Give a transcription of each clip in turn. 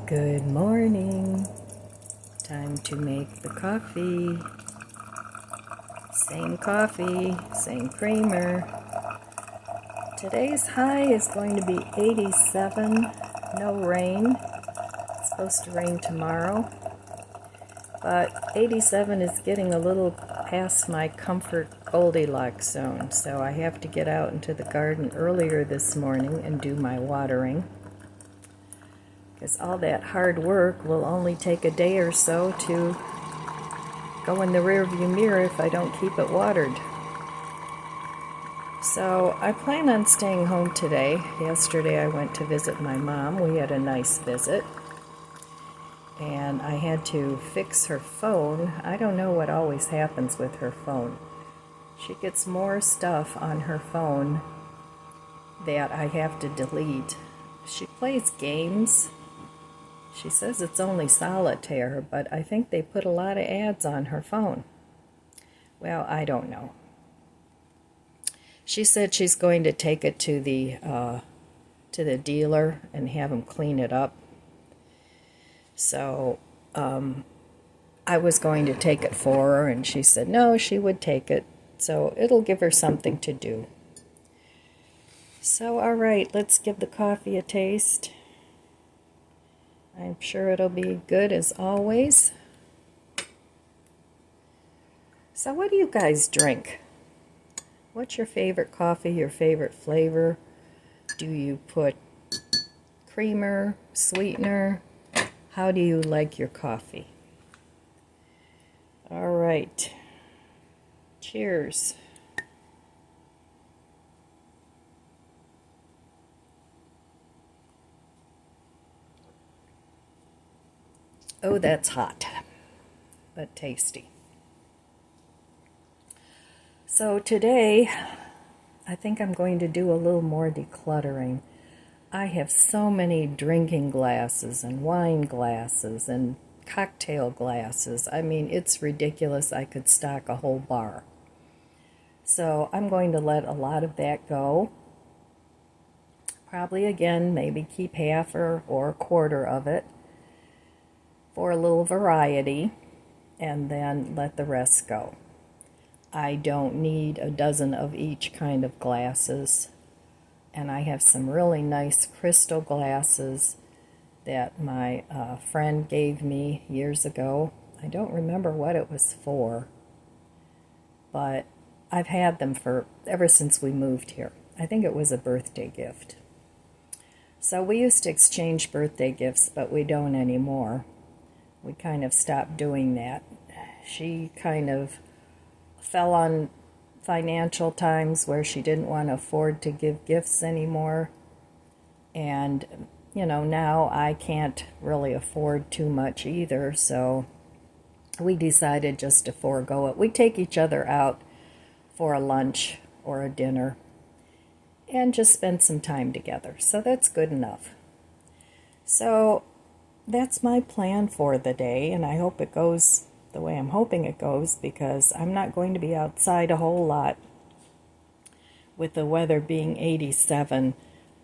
Good morning. Time to make the coffee. Same coffee, same creamer. Today's high is going to be 87. No rain. It's supposed to rain tomorrow. But 87 is getting a little past my comfort Goldilocks zone. So I have to get out into the garden earlier this morning and do my watering. Because all that hard work will only take a day or so to go in the rearview mirror if I don't keep it watered. So I plan on staying home today. Yesterday I went to visit my mom. We had a nice visit. And I had to fix her phone. I don't know what always happens with her phone. She gets more stuff on her phone that I have to delete. She plays games. She says it's only solitaire, but I think they put a lot of ads on her phone. Well, I don't know. She said she's going to take it to the dealer and have him clean it up. So I was going to take it for her, and she said no, she would take it. So it'll give her something to do. So, all right, let's give the coffee a taste. I'm sure it'll be good as always. So what do you guys drink? What's your favorite coffee, your favorite flavor? Do you put creamer, sweetener? How do you like your coffee? All right. Cheers. Oh, that's hot, but tasty. So today, I think I'm going to do a little more decluttering. I have so many drinking glasses and wine glasses and cocktail glasses. I mean, it's ridiculous. I could stock a whole bar. So I'm going to let a lot of that go. Probably again, maybe keep half or a quarter of it for a little variety, and then let the rest go. I don't need a dozen of each kind of glasses, and I have some really nice crystal glasses that my friend gave me years ago. I don't remember what it was for, but I've had them for ever since we moved here. I think it was a birthday gift. So we used to exchange birthday gifts, but we don't anymore. We kind of stopped doing that. She kind of fell on financial times where she didn't want to afford to give gifts anymore. And, now I can't really afford too much either, so we decided just to forego it. We take each other out for a lunch or a dinner and just spend some time together. So that's good enough. So that's my plan for the day, and I hope it goes the way I'm hoping it goes, because I'm not going to be outside a whole lot. With the weather being 87,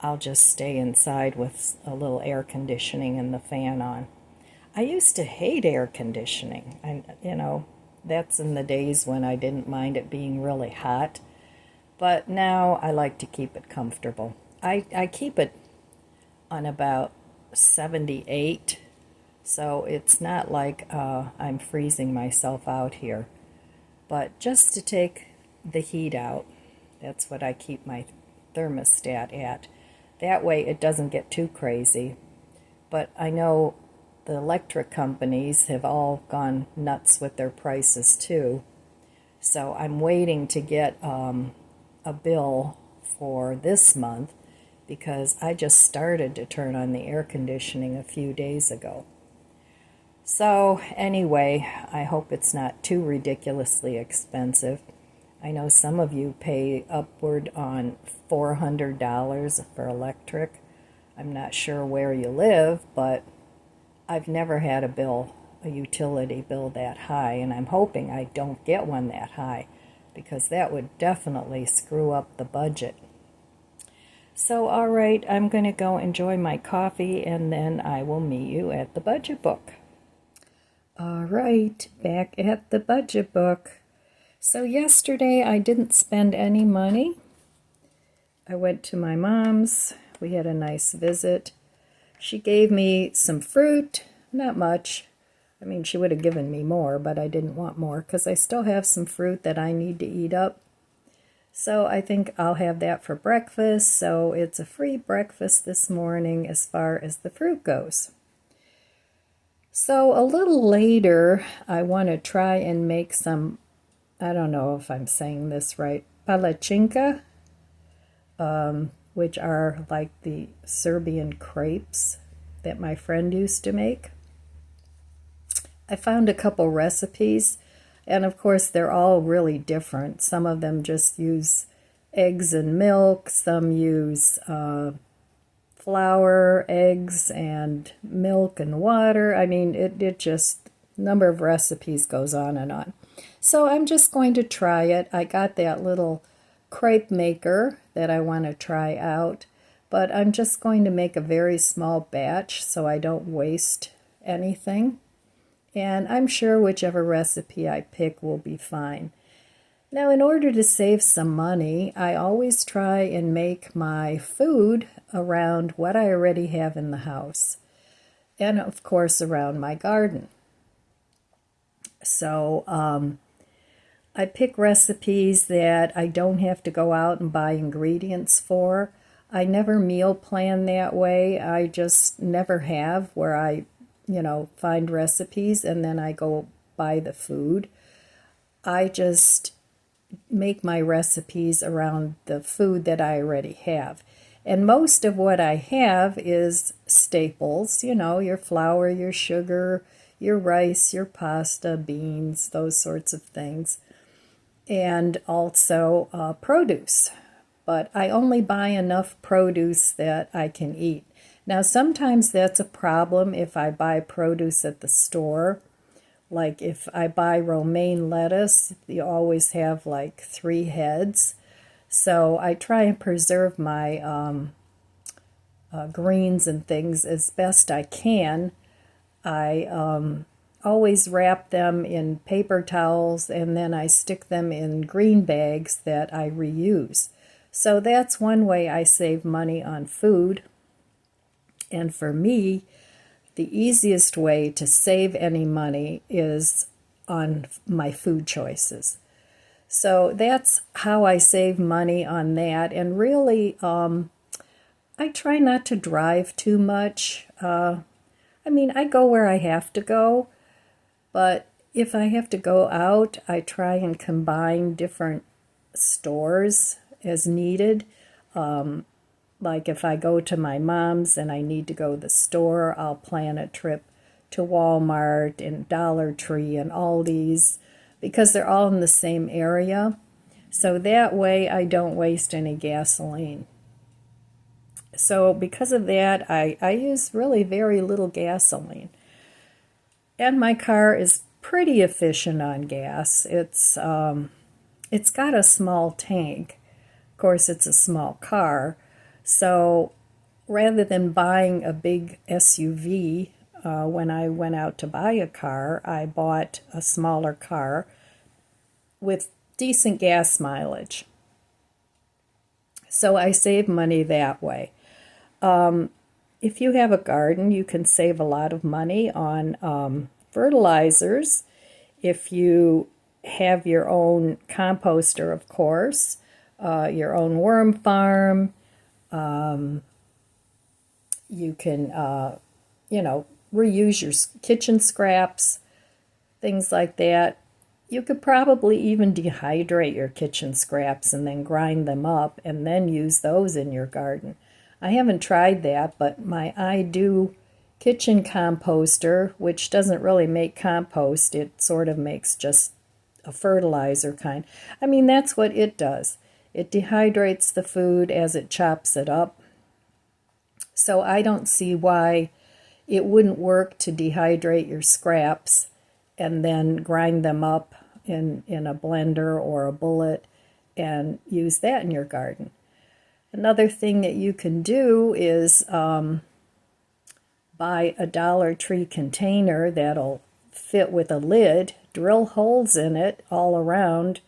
I'll just stay inside with a little air conditioning and the fan on. I used to hate air conditioning. That's in the days when I didn't mind it being really hot, but now I like to keep it comfortable. I keep it on about 78, so it's not like I'm freezing myself out here, but just to take the heat out, that's what I keep my thermostat at. That way it doesn't get too crazy. But I know the electric companies have all gone nuts with their prices too, so I'm waiting to get a bill for this month, because I just started to turn on the air conditioning a few days ago. So anyway, I hope it's not too ridiculously expensive. I know some of you pay upward on $400 for electric. I'm not sure where you live, but I've never had a utility bill that high, and I'm hoping I don't get one that high, because that would definitely screw up the budget. So, all right, I'm going to go enjoy my coffee and then I will meet you at the budget book. All right, back at the budget book. So, yesterday I didn't spend any money. I went to my mom's. We had a nice visit. She gave me some fruit, not much. I mean, she would have given me more, but I didn't want more because I still have some fruit that I need to eat up. So I think I'll have that for breakfast. So it's a free breakfast this morning as far as the fruit goes. So a little later, I want to try and make some, I don't know if I'm saying this right, palachinka, which are like the Serbian crepes that my friend used to make. I found a couple recipes, and of course they're all really different. Some of them just use eggs and milk, some use flour, eggs, and milk and water. I mean, it just, number of recipes goes on and on. So I'm just going to try it. I got that little crepe maker that I want to try out, but I'm just going to make a very small batch so I don't waste anything. And I'm sure whichever recipe I pick will be fine. Now, in order to save some money, I always try and make my food around what I already have in the house. And, of course, around my garden. So, I pick recipes that I don't have to go out and buy ingredients for. I never meal plan that way. I just never have, where I find recipes and then I go buy the food. I just make my recipes around the food that I already have. And most of what I have is staples, your flour, your sugar, your rice, your pasta, beans, those sorts of things. And also produce. But I only buy enough produce that I can eat. Now, sometimes that's a problem if I buy produce at the store. Like if I buy romaine lettuce, you always have like 3 heads. So I try and preserve my greens and things as best I can. I always wrap them in paper towels and then I stick them in green bags that I reuse. So that's one way I save money on food. And for me, the easiest way to save any money is on my food choices. So that's how I save money on that. And really, I try not to drive too much. I go where I have to go, but if I have to go out, I try and combine different stores as needed. Like if I go to my mom's and I need to go to the store, I'll plan a trip to Walmart and Dollar Tree and Aldi's because they're all in the same area. So that way I don't waste any gasoline. So because of that, I use really very little gasoline. And my car is pretty efficient on gas. It's got a small tank. Of course, it's a small car. So rather than buying a big SUV, when I went out to buy a car, I bought a smaller car with decent gas mileage. So I save money that way. If you have a garden, you can save a lot of money on fertilizers. If you have your own composter, of course, your own worm farm, you can, reuse your kitchen scraps, things like that. You could probably even dehydrate your kitchen scraps and then grind them up and then use those in your garden. I haven't tried that, but my I Do kitchen composter, which doesn't really make compost, it sort of makes just a fertilizer kind. That's what it does. It dehydrates the food as it chops it up. So I don't see why it wouldn't work to dehydrate your scraps and then grind them up in a blender or a bullet and use that in your garden. Another thing that you can do is buy a Dollar Tree container that'll fit with a lid, drill holes in it all around,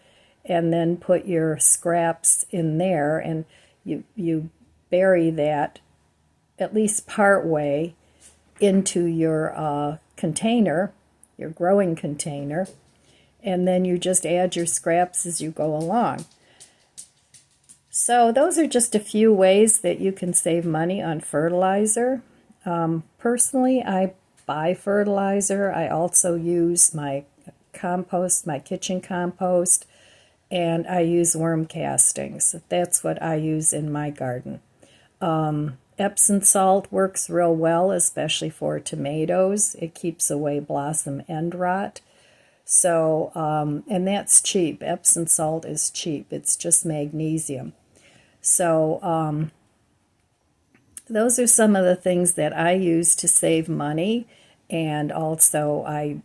and then put your scraps in there, and you bury that at least part way into your container, your growing container, and then you just add your scraps as you go along. So those are just a few ways that you can save money on fertilizer. Personally, I buy fertilizer. I also use my compost, my kitchen compost, and I use worm castings. That's what I use in my garden. Epsom salt works real well, especially for tomatoes. It keeps away blossom end rot. So, and that's cheap. Epsom salt is cheap. It's just magnesium. So, those are some of the things that I use to save money, and also I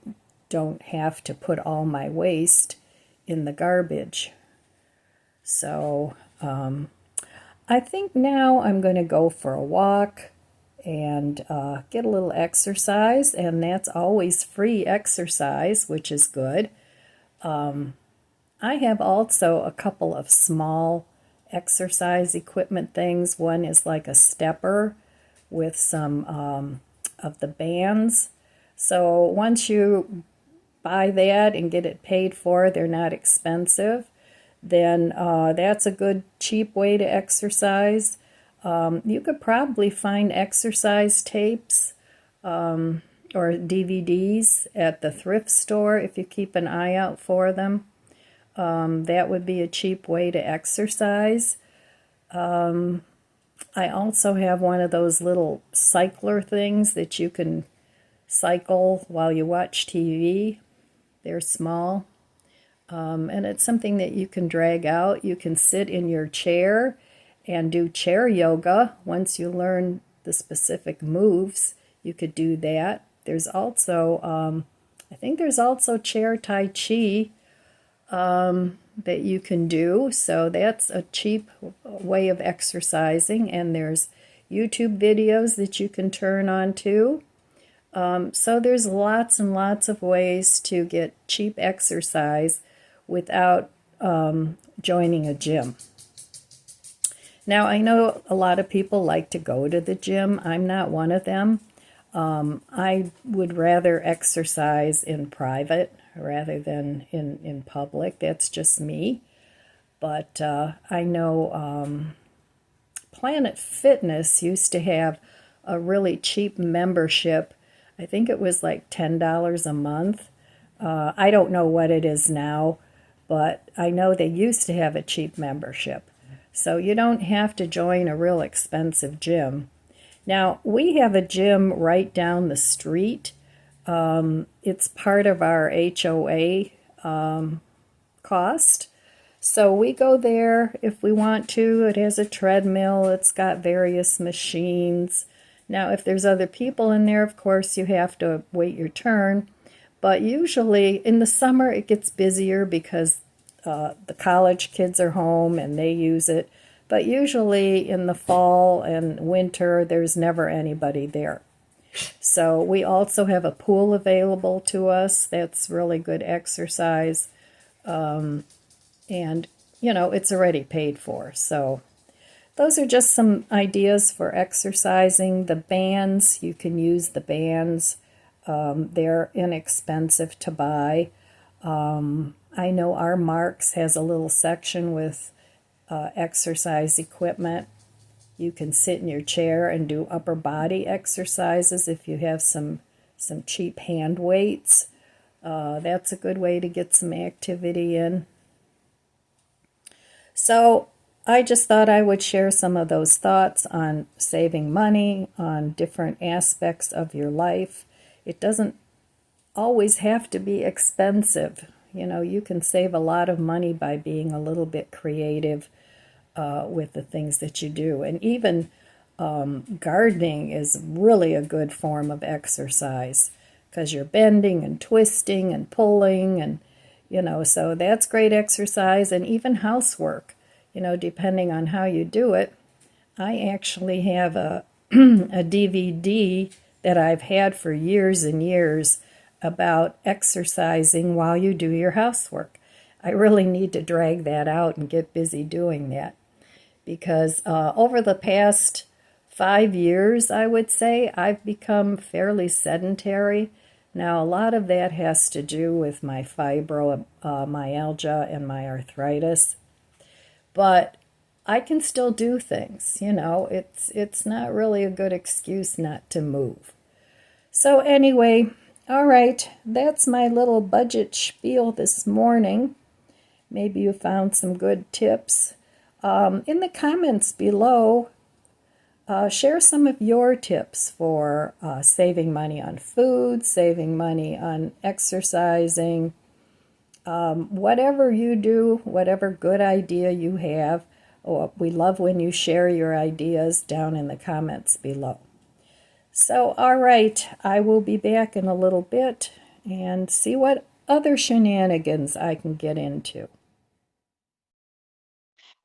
don't have to put all my waste in the garbage. So, I think now I'm going to go for a walk and get a little exercise, and that's always free exercise, which is good. I have also a couple of small exercise equipment things. One is like a stepper with some of the bands. So once you buy that and get it paid for, they're not expensive, then that's a good cheap way to exercise. You could probably find exercise tapes or DVDs at the thrift store if you keep an eye out for them. That would be a cheap way to exercise. I also have one of those little cycler things that you can cycle while you watch TV. They're small. And it's something that you can drag out. You can sit in your chair and do chair yoga. Once you learn the specific moves, you could do that. There's also, I think there's also chair tai chi that you can do. So that's a cheap way of exercising. And there's YouTube videos that you can turn on too. So there's lots and lots of ways to get cheap exercise without joining a gym. Now, I know a lot of people like to go to the gym. I'm not one of them. I would rather exercise in private rather than in public. That's just me. But I know Planet Fitness used to have a really cheap membership. I think it was like $10 a month. I don't know what it is now, but I know they used to have a cheap membership. So you don't have to join a real expensive gym. Now, we have a gym right down the street. It's part of our HOA cost. So we go there if we want to. It has a treadmill. It's got various machines. Now, if there's other people in there, of course, you have to wait your turn. But usually in the summer, it gets busier because the college kids are home and they use it. But usually in the fall and winter, there's never anybody there. So we also have a pool available to us. That's really good exercise. And, you know, it's already paid for. So those are just some ideas for exercising. The bands, you can use the bands. They're inexpensive to buy. I know our Marks has a little section with exercise equipment. You can sit in your chair and do upper body exercises if you have some cheap hand weights. That's a good way to get some activity in. So I just thought I would share some of those thoughts on saving money, on different aspects of your life. It doesn't always have to be expensive. You know, you can save a lot of money by being a little bit creative with the things that you do. And even gardening is really a good form of exercise because you're bending and twisting and pulling and, you know, so that's great exercise. And even housework, you know, depending on how you do it, I actually have a, a DVD that I've had for years and years about exercising while you do your housework. I really need to drag that out and get busy doing that because over the past 5 years, I would say, I've become fairly sedentary. Now, a lot of that has to do with my fibromyalgia and my arthritis, but I can still do things. It's not really a good excuse not to move. So anyway, all right, that's my little budget spiel this morning. Maybe you found some good tips. In the comments below, share some of your tips for saving money on food, saving money on exercising, whatever you do, whatever good idea you have. Oh, we love when you share your ideas down in the comments below. So, all right, I will be back in a little bit and see what other shenanigans I can get into.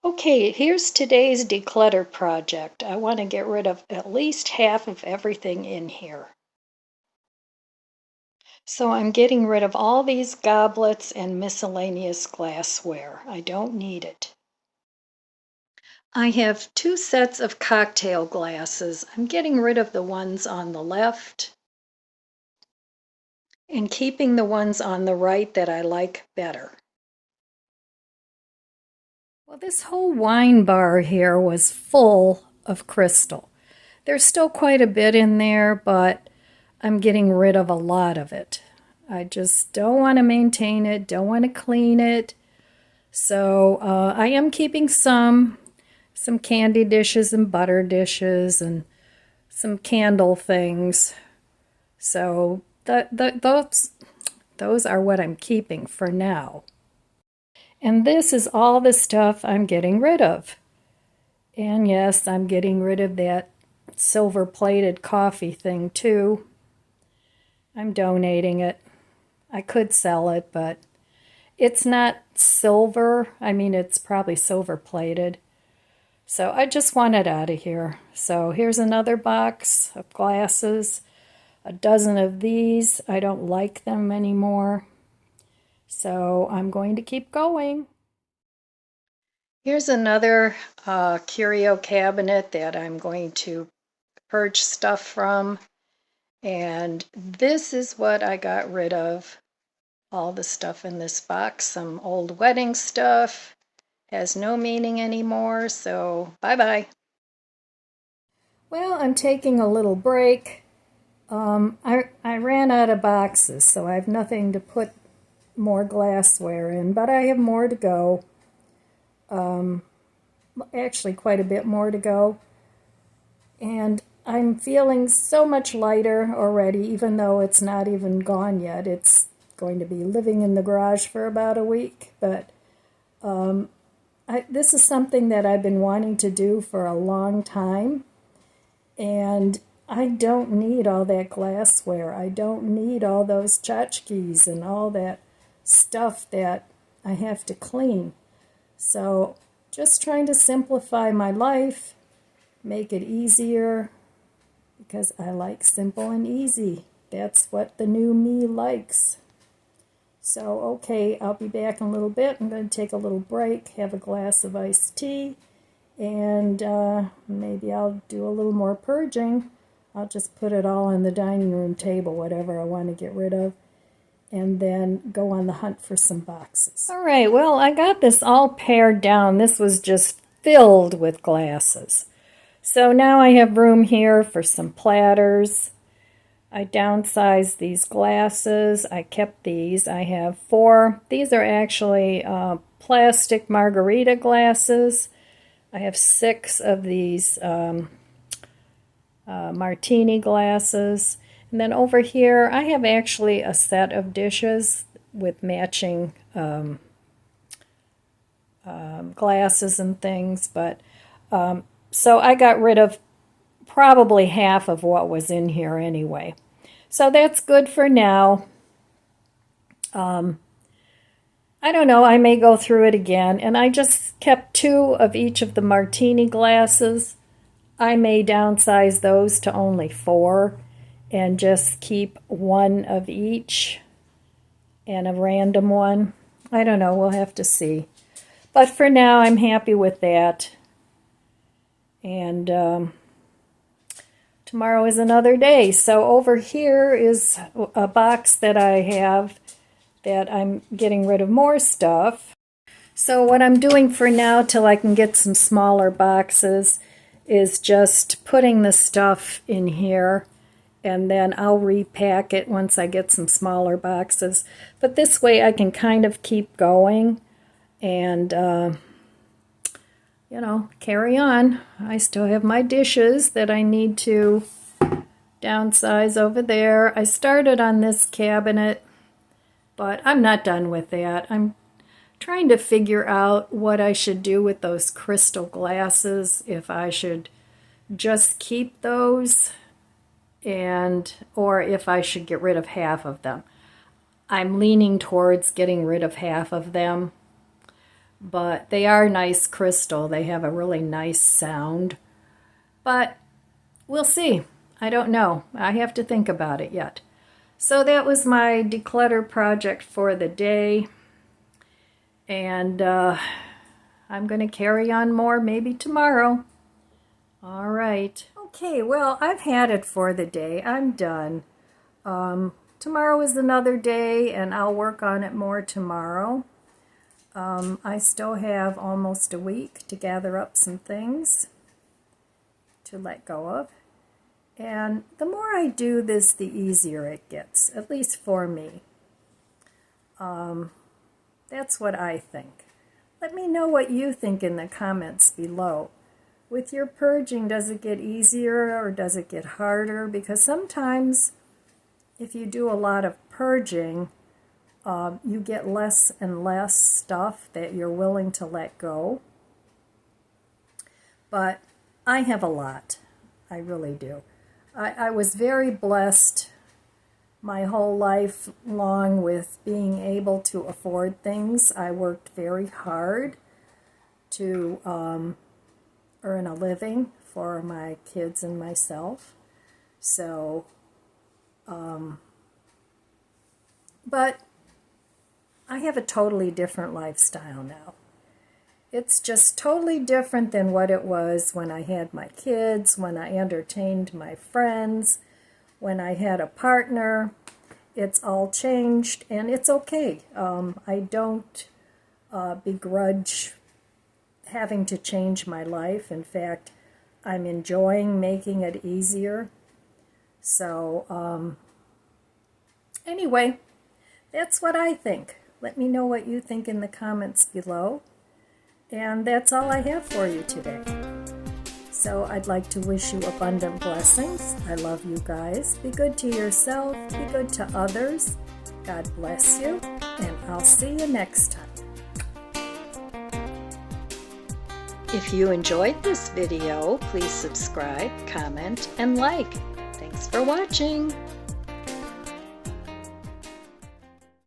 Okay, here's today's declutter project. I want to get rid of at least half of everything in here. So I'm getting rid of all these goblets and miscellaneous glassware. I don't need it. I have 2 sets of cocktail glasses. I'm getting rid of the ones on the left and keeping the ones on the right that I like better. Well, this whole wine bar here was full of crystal. There's still quite a bit in there, but I'm getting rid of a lot of it. I just don't want to maintain it, don't want to clean it. So I am keeping some candy dishes and butter dishes and some candle things. So those are what I'm keeping for now. And this is all the stuff I'm getting rid of. And yes, I'm getting rid of that silver-plated coffee thing too. I'm donating it. I could sell it, but it's not silver. I mean, it's probably silver-plated. So I just want it out of here. So here's another box of glasses. A dozen of these. I don't like them anymore. So I'm going to keep going. Here's another curio cabinet that I'm going to purge stuff from. And this is what I got rid of. All the stuff in this box. Some old wedding stuff. Has no meaning anymore, so bye-bye. Well, I'm taking a little break. I ran out of boxes, so I have nothing to put more glassware in, but I have more to go. Actually, quite a bit more to go. And I'm feeling so much lighter already, even though it's not even gone yet. It's going to be living in the garage for about a week, but this is something that I've been wanting to do for a long time, and I don't need all that glassware. I don't need all those tchotchkes and all that stuff that I have to clean. So just trying to simplify my life, make it easier, because I like simple and easy. That's what the new me likes. So, okay, I'll be back in a little bit. I'm going to take a little break, have a glass of iced tea, and maybe I'll do a little more purging. I'll just put it all on the dining room table, whatever I want to get rid of, and then go on the hunt for some boxes. All right, well, I got this all pared down. This was just filled with glasses. So now I have room here for some platters. I downsized these glasses. I kept these. I have 4. These are actually plastic margarita glasses. I have 6 of these martini glasses. And then over here, I have actually a set of dishes with matching glasses and things. But so I got rid of probably half of what was in here anyway. So that's good for now. I don't know, I may go through it again. And I just kept 2 of each of the martini glasses. I may downsize those to only 4 and just keep one of each and a random one. I don't know, we'll have to see. But for now, I'm happy with that. And tomorrow is another day. So over here is a box that I have that I'm getting rid of more stuff. So what I'm doing for now till I can get some smaller boxes is just putting the stuff in here, and then I'll repack it once I get some smaller boxes. But this way I can kind of keep going and, you know, carry on. I still have my dishes that I need to downsize over there. I started on this cabinet, but I'm not done with that. I'm trying to figure out what I should do with those crystal glasses, if I should just keep those or if I should get rid of half of them. I'm leaning towards getting rid of half of them, but they are nice crystal. They have a really nice sound, but we'll see. I don't know. I have to think about it yet. So that was my declutter project for the day. And I'm going to carry on more maybe tomorrow. All right. Okay, well, I've had it for the day. I'm done. Tomorrow is another day, and I'll work on it more tomorrow. I still have almost a week to gather up some things to let go of. And the more I do this, the easier it gets, at least for me. That's what I think. Let me know what you think in the comments below. With your purging, does it get easier or does it get harder? Because sometimes if you do a lot of purging, you get less and less stuff that you're willing to let go. But I have a lot. I really do. I was very blessed my whole life long with being able to afford things. I worked very hard to earn a living for my kids and myself. So, but I have a totally different lifestyle now. It's just totally different than what it was when I had my kids, when I entertained my friends, when I had a partner. It's all changed, and it's okay. I don't begrudge having to change my life. In fact, I'm enjoying making it easier. So, anyway, that's what I think. Let me know what you think in the comments below. And that's all I have for you today. So I'd like to wish you abundant blessings. I love you guys. Be good to yourself. Be good to others. God bless you. And I'll see you next time. If you enjoyed this video, please subscribe, comment, and like. Thanks for watching.